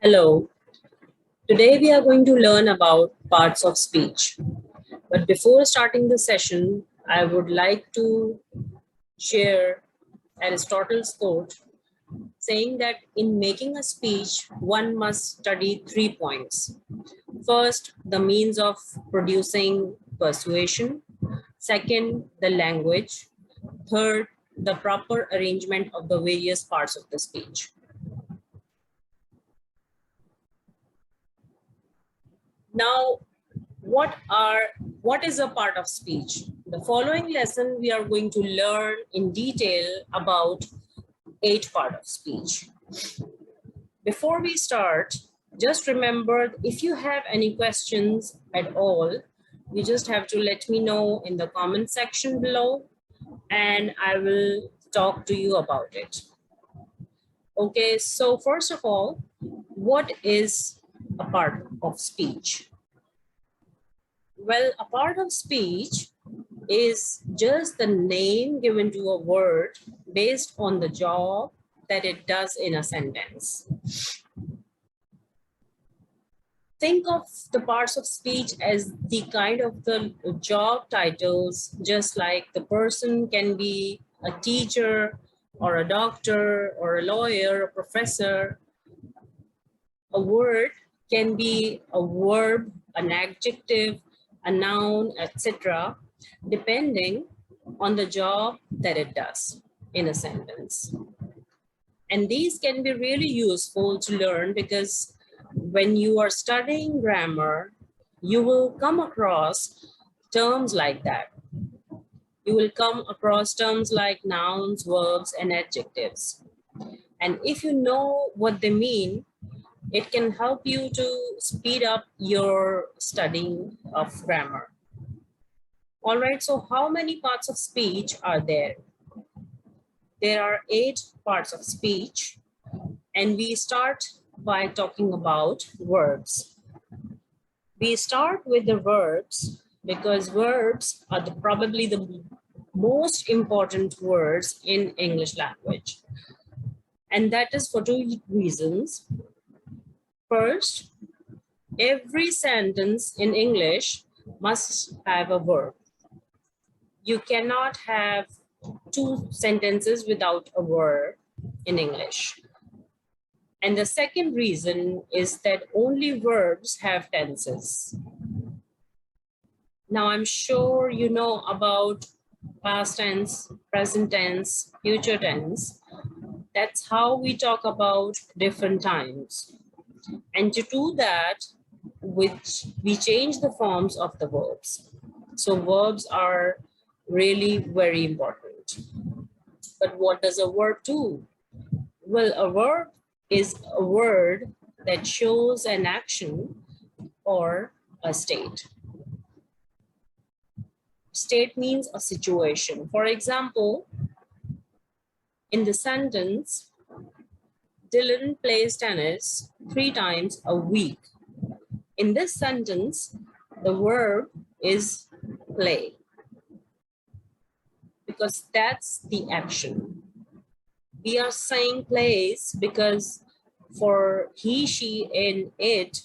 Hello, today we are going to learn about parts of speech. But before starting the session, I would like to share Aristotle's quote saying that in making a speech, one must study 3 points. First, the means of producing persuasion. Second, the language. Third, the proper arrangement of the various parts of the speech. Now, what is a part of speech? The following lesson we are going to learn in detail about 8 parts of speech. Before we start, just remember, if you have any questions at all, you just have to let me know in the comment section below and I will talk to you about it. Okay, so first of all, what is a part of speech? Well, a part of speech is just the name given to a word based on the job that it does in a sentence. Think of the parts of speech as the kind of the job titles, just like the person can be a teacher or a doctor or a lawyer, a professor. A word can be a verb, an adjective, a noun, etc., depending on the job that it does in a sentence. And these can be really useful to learn because when you are studying grammar, you will come across terms like that. You will come across terms like nouns, verbs, and adjectives. And if you know what they mean, it can help you to speed up your studying of grammar. All right, so how many parts of speech are there? There are 8 parts of speech, and we start by talking about verbs. We start with the verbs because verbs are probably the most important words in English language. And that is for 2 reasons. First, every sentence in English must have a verb. You cannot have 2 sentences without a verb in English. And the second reason is that only verbs have tenses. Now, I'm sure you know about past tense, present tense, future tense. That's how we talk about different times. And to do that, we change the forms of the verbs. So verbs are really very important. But what does a verb do? Well, a verb is a word that shows an action or a state. State means a situation. For example, in the sentence, Dylan plays tennis 3 times a week. In this sentence, the verb is play because that's the action. We are saying plays because for he, she, and it,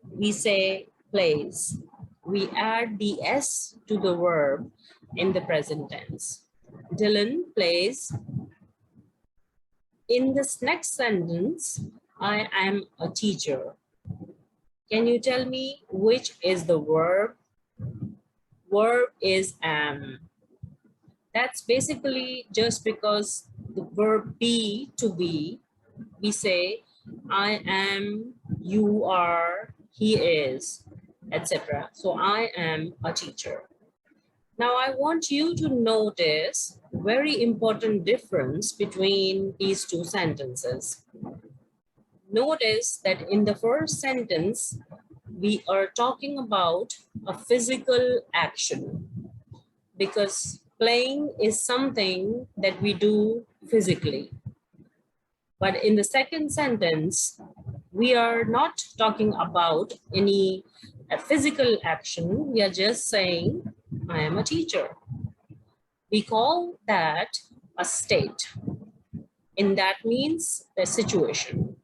we say plays. We add the S to the verb in the present tense. Dylan plays. In this next sentence, I am a teacher. Can you tell me which is the verb? Verb is am. That's basically just because the verb be, to be, we say I am, you are, he is, etc. So I am a teacher. Now I want you to notice very important difference between these 2 sentences. Notice that in the first sentence, we are talking about a physical action because playing is something that we do physically. But in the second sentence, we are not talking about any physical action. We are just saying, I am a teacher. We call that a state. And that means the situation.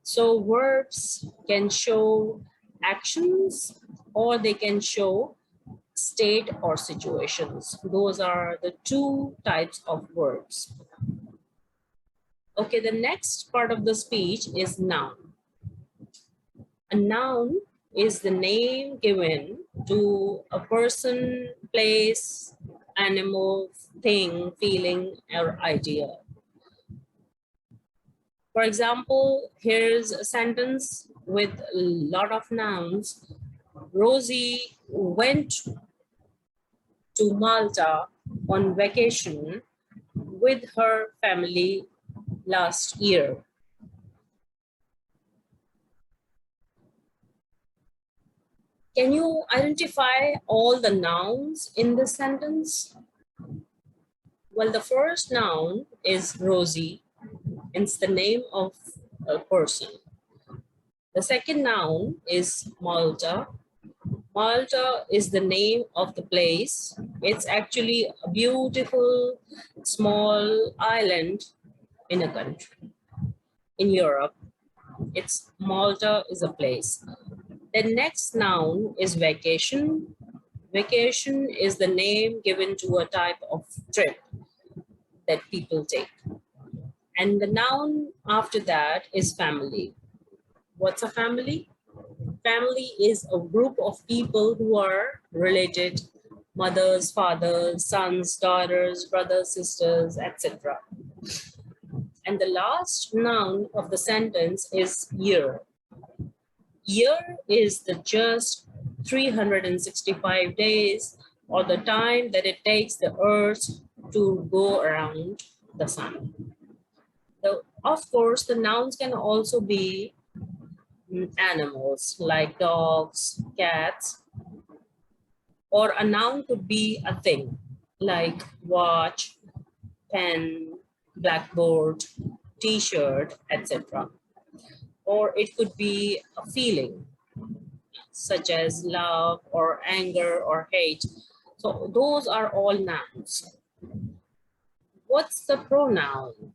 So verbs can show actions or they can show state or situations. Those are the two types of verbs. Okay, the next part of the speech is noun. A noun is the name given to a person, place, animal, thing, feeling, or idea. For example, here's a sentence with a lot of nouns. Rosie went to Malta on vacation with her family last year. Can you identify all the nouns in this sentence? Well, the first noun is Rosie. It's the name of a person. The second noun is Malta. Malta is the name of the place. It's actually a beautiful small island in a country. In Europe, it's Malta is a place. The next noun is vacation. Vacation is the name given to a type of trip that people take. And the noun after that is family. What's a family? Family is a group of people who are related, mothers, fathers, sons, daughters, brothers, sisters, etc. And the last noun of the sentence is year. Year is the just 365 days or the time that it takes the earth to go around the sun. So, of course, the nouns can also be animals like dogs, cats, or a noun could be a thing like watch, pen, blackboard, t-shirt, etc. Or it could be a feeling such as love or anger or hate. So those are all nouns. What's the pronoun?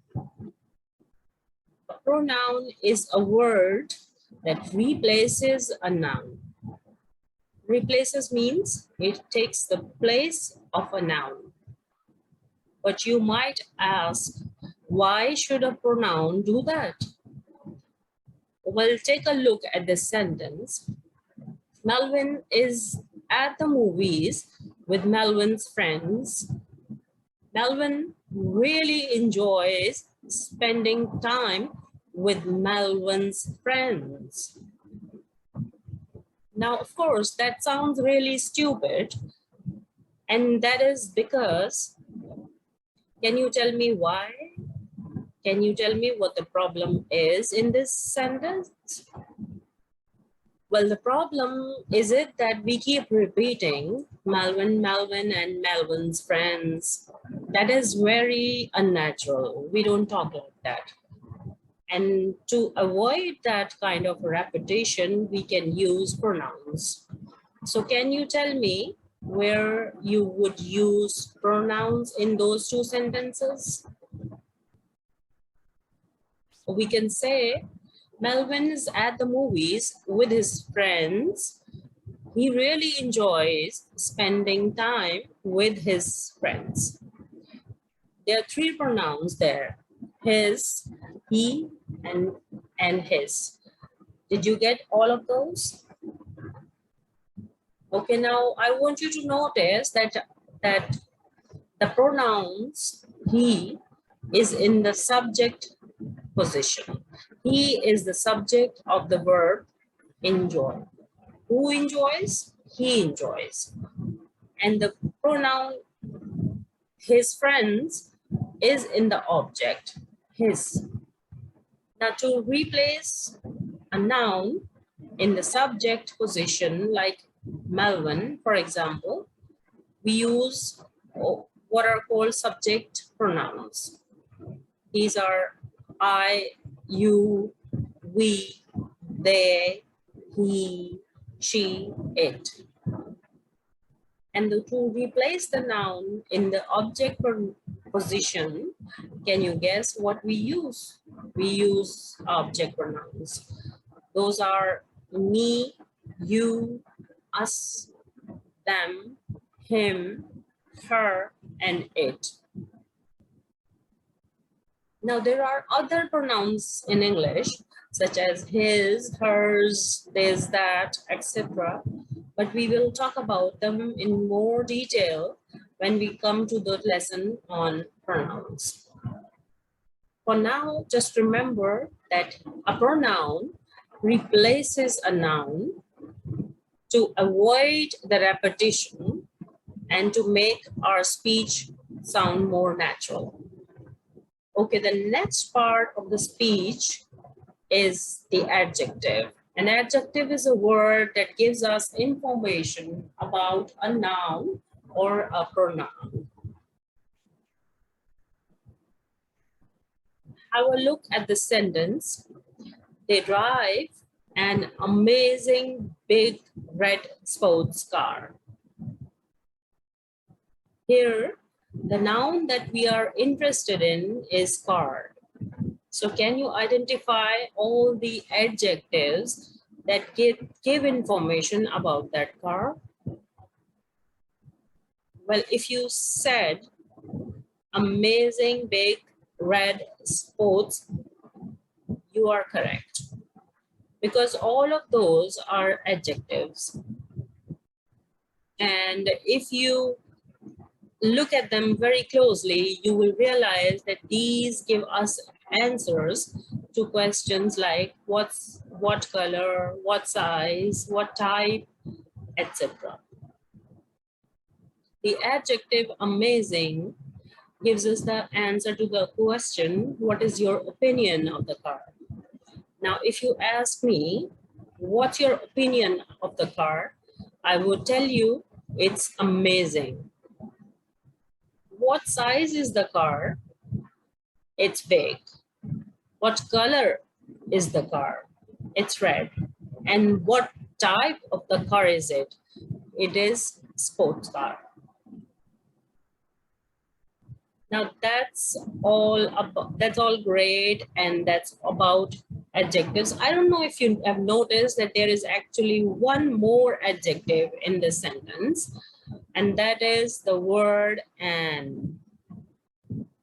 A pronoun is a word that replaces a noun. Replaces means it takes the place of a noun. But you might ask, why should a pronoun do that? Well, take a look at this sentence. Melvin is at the movies with Melvin's friends. Melvin really enjoys spending time with Melvin's friends. Now, of course, that sounds really stupid. And that is because, can you tell me why? Can you tell me what the problem is in this sentence? Well, the problem is it that we keep repeating Melvin, Melvin, and Melvin's friends. That is very unnatural. We don't talk like that. And to avoid that kind of repetition, we can use pronouns. So can you tell me where you would use pronouns in those two sentences? We can say, Melvin is at the movies with his friends. He really enjoys spending time with his friends. There are three pronouns there, his, he, and his. Did you get all of those? Okay, now I want you to notice that the pronouns he is in the subject position. He is the subject of the verb enjoy. Who enjoys? He enjoys. And the pronoun his friends is in the object, his. Now to replace a noun in the subject position, like Melvin, for example, we use what are called subject pronouns. These are I, you, we, they, he, she, it. And to replace the noun in the object position, can you guess what we use? we use object pronouns. Those are me, you, us, them, him, her, and it. Now, there are other pronouns in English, such as his, hers, this, that, etc. But we will talk about them in more detail when we come to the lesson on pronouns. For now, just remember that a pronoun replaces a noun to avoid the repetition and to make our speech sound more natural. Okay, the next part of the speech is the adjective. An adjective is a word that gives us information about a noun or a pronoun. Have a look at the sentence. They drive an amazing big red sports car. Here, the noun that we are interested in is car. So can you identify all the adjectives that give information about that car? Well, if you said amazing big red sports, you are correct, because all of those are adjectives. And if you look at them very closely, you will realize that these give us answers to questions like what color, what size, what type, etc. The adjective amazing gives us the answer to the question, what is your opinion of the car? Now, if you ask me, what's your opinion of the car? I would tell you it's amazing. What size is the car? It's big. What color is the car? It's red. And what type of the car is it? It is sports car. Now that's all great, and that's about adjectives. I don't know if you have noticed that there is actually one more adjective in this sentence, and that is the word and.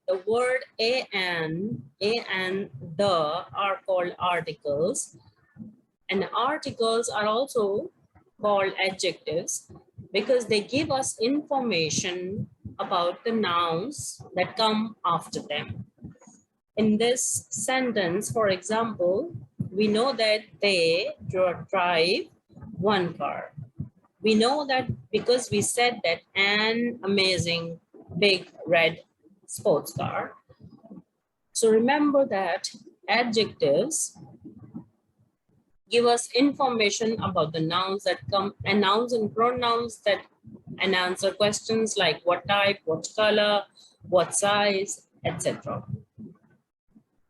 The word a and the are called articles, and articles are also called adjectives because they give us information about the nouns that come after them. In this sentence, for example, we know that they drive one car. We know that because we said that an amazing big red sports car. So remember that adjectives give us information about the nouns that come, and nouns and pronouns that answer questions like what type, what color, what size, etc.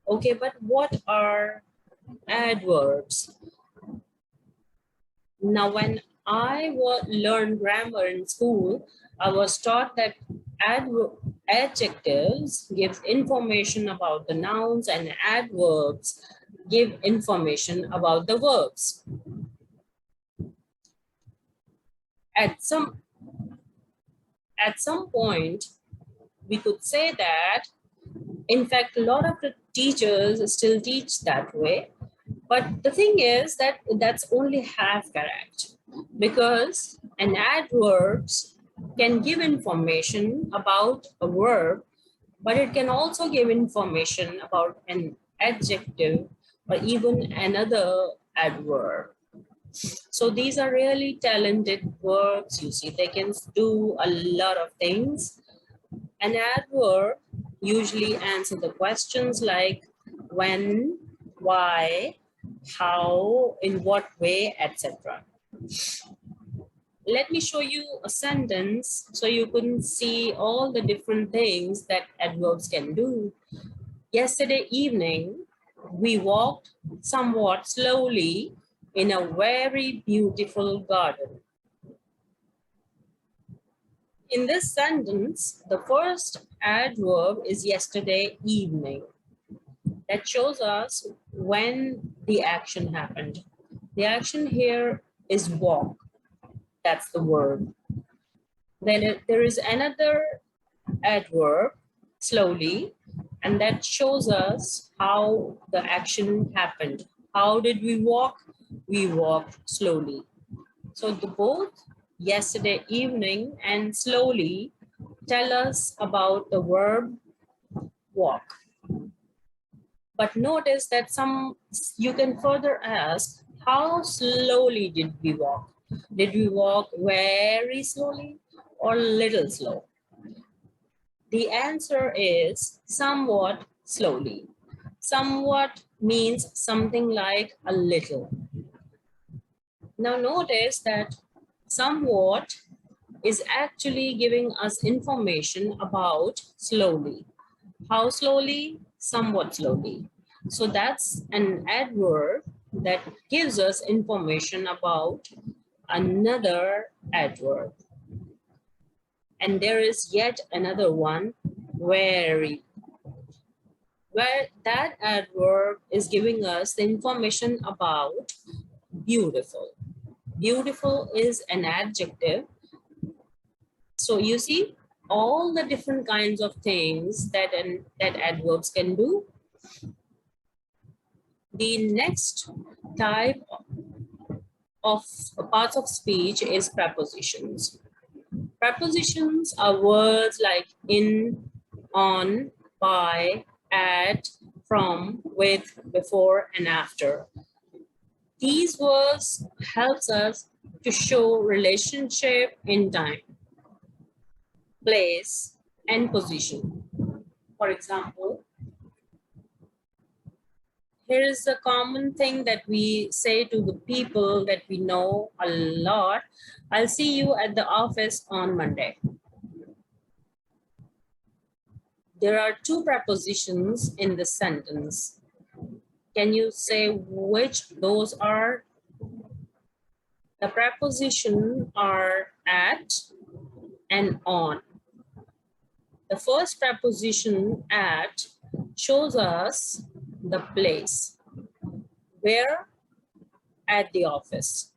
Okay, but what are adverbs? Now, when I learned grammar in school, I was taught that adjectives give information about the nouns and adverbs give information about the verbs. At some point, we could say that, in fact, a lot of the teachers still teach that way. But the thing is that that's only half correct, because an adverbs can give information about a verb, but it can also give information about an adjective or even another adverb. So these are really talented verbs. You see, they can do a lot of things. An adverb usually answer the questions like when, why, how, in what way, etc. Let me show you a sentence so you can see all the different things that adverbs can do. Yesterday evening, we walked somewhat slowly in a very beautiful garden. In this sentence, the first adverb is yesterday evening. that shows us when the action happened. The action here is walk. That's the verb. Then there is another adverb, slowly, and that shows us how the action happened. How did we walk? We walked slowly. So the both yesterday evening and slowly tell us about the verb walk. But notice that you can further ask, how slowly did we walk? Did we walk very slowly or little slow? The answer is somewhat slowly. Somewhat means something like a little. Now notice that somewhat is actually giving us information about slowly. How slowly? Somewhat slowly. So that's an adverb that gives us information about another adverb. And there is yet another one, very, where that adverb is giving us the information about beautiful. Beautiful is an adjective. So you see all the different kinds of things that adverbs can do. The next type of parts of speech is prepositions. Prepositions are words like in, on, by, at, from, with, before, and after. These words helps us to show relationship in time, place, and position. For example, here is a common thing that we say to the people that we know a lot. I'll see you at the office on Monday. There are two prepositions in the sentence. Can you say which those are? The preposition are at and on. The first preposition at shows us the place. Where? At the office.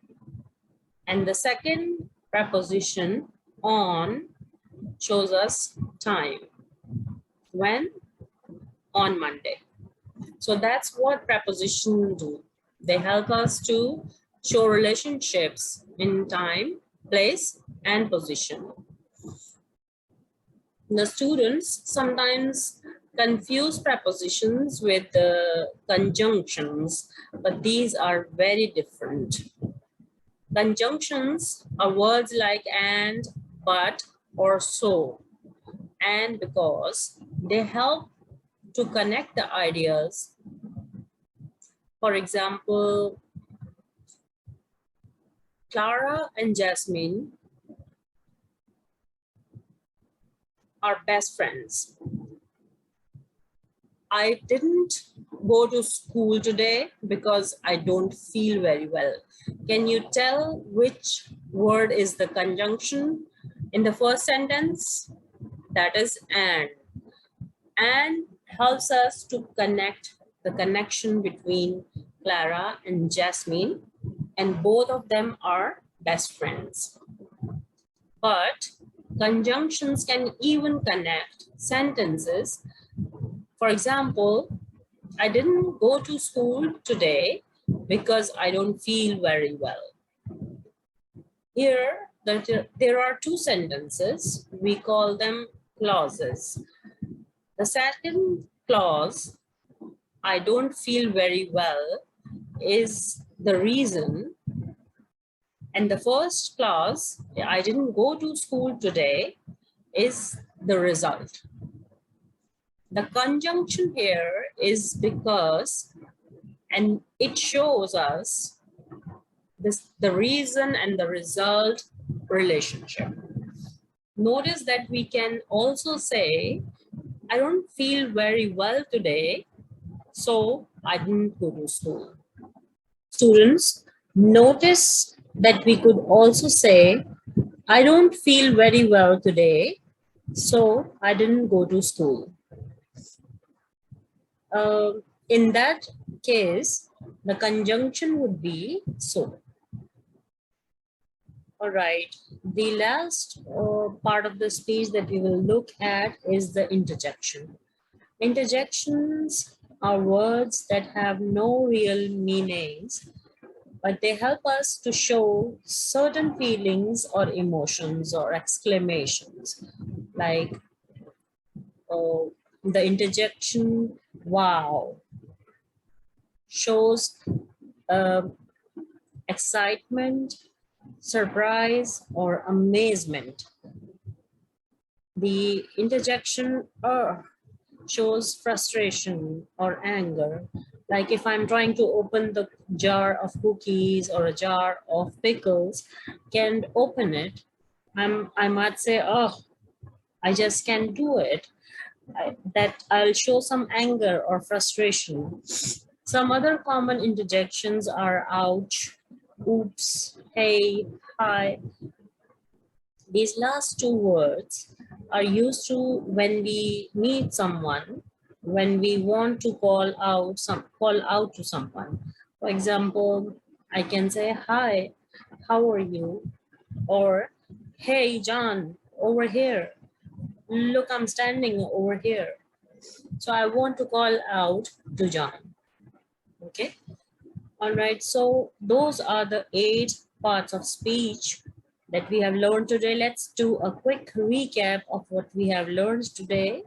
And the second preposition on shows us time. When? On Monday. So that's what prepositions do. They help us to show relationships in time, place, and position. The students sometimes confuse prepositions with the conjunctions, but these are very different. Conjunctions are words like and, but, or so, and because. They help to connect the ideas. For example, Clara and Jasmine are best friends. I didn't go to school today because I don't feel very well. Can you tell which word is the conjunction in the first sentence? That is and. And helps us to connect the connection between Clara and Jasmine, and both of them are best friends. But conjunctions can even connect sentences. For example, I didn't go to school today because I don't feel very well. Here, there are two sentences. We call them clauses. The second clause, I don't feel very well, is the reason. And the first clause, I didn't go to school today, is the result. The conjunction here is because, and it shows us the reason and the result relationship. Notice that we can also say, I don't feel very well today, so I didn't go to school. Students, notice that we could also say, I don't feel very well today, so I didn't go to school. In that case, the conjunction would be so. All right. The last part of the speech that we will look at is the interjection. Interjections are words that have no real meanings, but they help us to show certain feelings or emotions or exclamations, like the interjection wow shows uh, excitement, surprise, or amazement. The interjection shows frustration or anger. Like if I'm trying to open the jar of cookies or a jar of pickles, can't open it, I might say, oh, I just can't do it. That I'll show some anger or frustration. Some other common interjections are ouch, oops, hey, hi. These last two words are used to when we meet someone, when we want to call out to someone. For example, I can say, hi, how are you? Or, hey, John, over here. Look, I'm standing over here. So I want to call out to John. Okay. All right. So those are the 8 parts of speech that we have learned today. Let's do a quick recap of what we have learned today.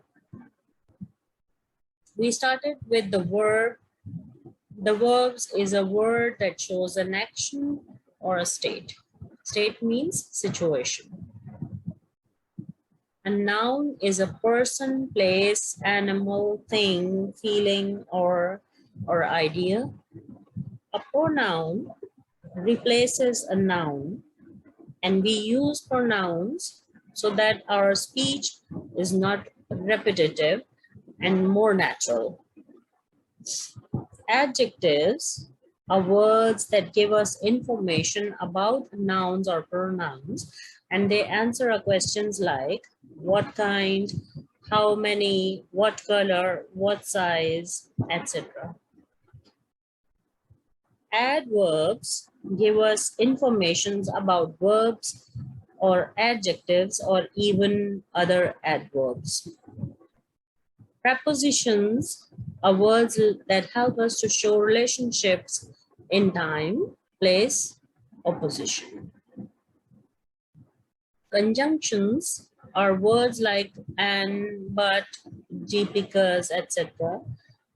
We started with the verb. The verbs is a word that shows an action or a state. State means situation. A noun is a person, place, animal, thing, feeling, or idea. A pronoun replaces a noun, and we use pronouns so that our speech is not repetitive and more natural. Adjectives are words that give us information about nouns or pronouns, and they answer our questions like what kind, how many, what color, what size, etc. Adverbs give us informations about verbs or adjectives or even other adverbs. Prepositions are words that help us to show relationships in time, place, or position. Conjunctions are words like and, but, because, etc.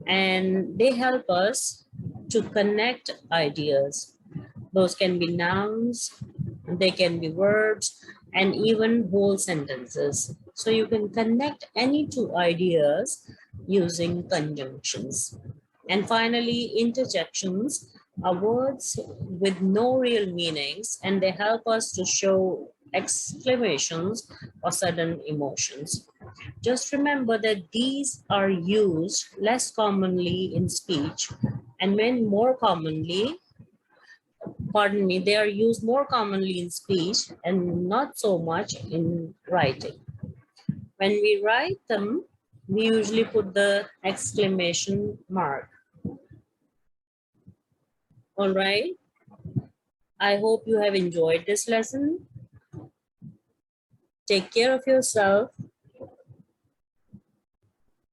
And they help us to connect ideas. Those can be nouns, they can be verbs, and even whole sentences. So you can connect any two ideas using conjunctions. And finally, interjections are words with no real meanings, and they help us to show exclamations or sudden emotions. Just remember that these are used less commonly in speech, and when more commonly, pardon me, they are used more commonly in speech and not so much in writing. When we write them, we usually put the exclamation mark. All right. I hope you have enjoyed this lesson. Take care of yourself